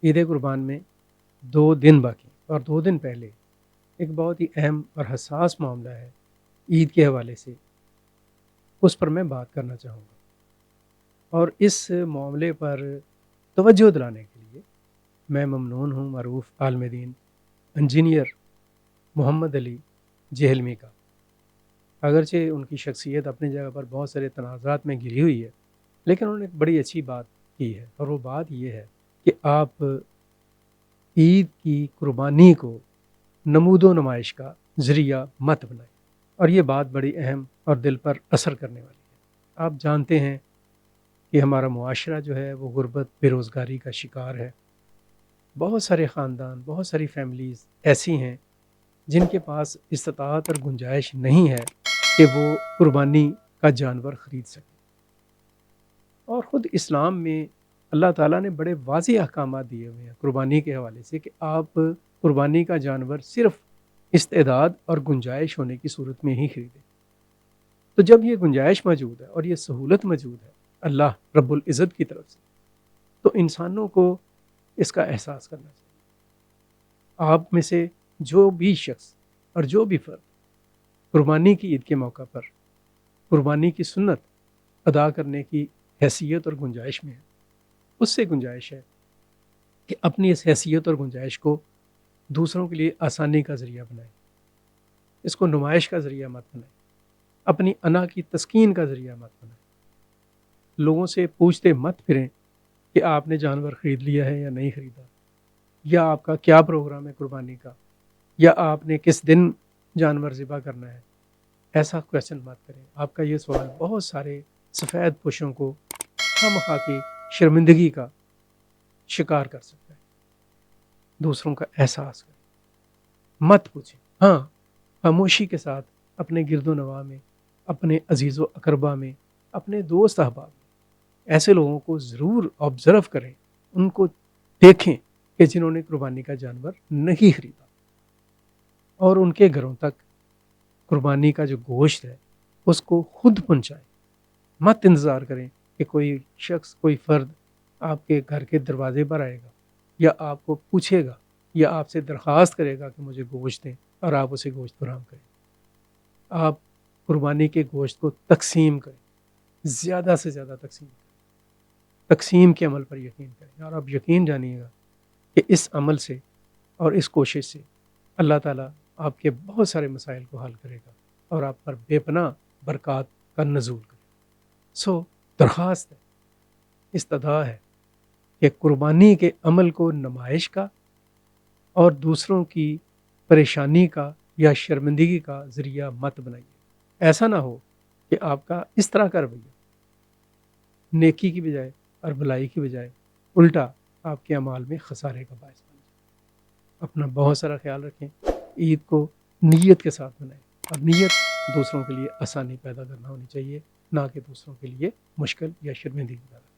عید قربان میں 2 دن باقی اور 2 دن پہلے ایک بہت ہی اہم اور حساس معاملہ ہے عید کے حوالے سے، اس پر میں بات کرنا چاہوں گا۔ اور اس معاملے پر توجہ دلانے کے لیے میں ممنون ہوں معروف عالم دین انجینئر محمد علی جہلمی کا۔ اگرچہ ان کی شخصیت اپنی جگہ پر بہت سارے تنازعات میں گھری ہوئی ہے، لیکن انہوں نے ایک بڑی اچھی بات کی ہے، اور وہ بات یہ ہے کہ آپ عید کی قربانی کو نمود و نمائش کا ذریعہ مت بنائیں، اور یہ بات بڑی اہم اور دل پر اثر کرنے والی ہے۔ آپ جانتے ہیں کہ ہمارا معاشرہ جو ہے وہ غربت، بے روزگاری کا شکار ہے۔ بہت سارے خاندان، بہت ساری فیملیز ایسی ہیں جن کے پاس استطاعت اور گنجائش نہیں ہے کہ وہ قربانی کا جانور خرید سکیں۔ اور خود اسلام میں اللہ تعالیٰ نے بڑے واضح احکامات دیے ہوئے ہیں قربانی کے حوالے سے، کہ آپ قربانی کا جانور صرف استعداد اور گنجائش ہونے کی صورت میں ہی خریدیں۔ تو جب یہ گنجائش موجود ہے اور یہ سہولت موجود ہے اللہ رب العزت کی طرف سے، تو انسانوں کو اس کا احساس کرنا چاہیے۔ آپ میں سے جو بھی شخص اور جو بھی فرد قربانی کی عید کے موقع پر قربانی کی سنت ادا کرنے کی حیثیت اور گنجائش میں ہے، اس سے گنجائش ہے کہ اپنی اس حیثیت اور گنجائش کو دوسروں کے لیے آسانی کا ذریعہ بنائیں، اس کو نمائش کا ذریعہ مت بنائیں، اپنی انا کی تسکین کا ذریعہ مت بنائیں۔ لوگوں سے پوچھتے مت پھریں کہ آپ نے جانور خرید لیا ہے یا نہیں خریدا، یا آپ کا کیا پروگرام ہے قربانی کا، یا آپ نے کس دن جانور ذبح کرنا ہے۔ ایسا کویشچن مت کریں۔ آپ کا یہ سوال بہت سارے سفید پوشوں کو خواہ کی شرمندگی کا شکار کر سکتا ہے۔ دوسروں کا احساس کریں، مت پوچھیں۔ ہاں، خاموشی کے ساتھ اپنے گرد و نواح میں، اپنے عزیز و اقربا میں، اپنے دوست احباب میں ایسے لوگوں کو ضرور آبزرو کریں، ان کو دیکھیں کہ جنہوں نے قربانی کا جانور نہیں خریدا، اور ان کے گھروں تک قربانی کا جو گوشت ہے اس کو خود پہنچائیں۔ مت انتظار کریں کہ کوئی شخص، کوئی فرد آپ کے گھر کے دروازے پر آئے گا، یا آپ کو پوچھے گا، یا آپ سے درخواست کرے گا کہ مجھے گوشت دیں، اور آپ اسے گوشت فراہم کریں۔ آپ قربانی کے گوشت کو تقسیم کریں، زیادہ سے زیادہ تقسیم کریں، تقسیم کے عمل پر یقین کریں، اور آپ یقین جانیے گا کہ اس عمل سے اور اس کوشش سے اللہ تعالیٰ آپ کے بہت سارے مسائل کو حل کرے گا، اور آپ پر بے پناہ برکات کا نزول کرے گا۔ سو درخواست ہے، استدعا ہے کہ قربانی کے عمل کو نمائش کا اور دوسروں کی پریشانی کا یا شرمندگی کا ذریعہ مت بنائیے۔ ایسا نہ ہو کہ آپ کا اس طرح کا رویہ نیکی کی بجائے اور بھلائی کی بجائے الٹا آپ کے اعمال میں خسارے کا باعث بن جائے۔ اپنا بہت سارا خیال رکھیں، عید کو نیت کے ساتھ منائیں، اور نیت دوسروں کے لیے آسانی پیدا کرنا ہونی چاہیے، نہ کہ دوسروں کے لیے مشکل یا شرمندگی پیدا۔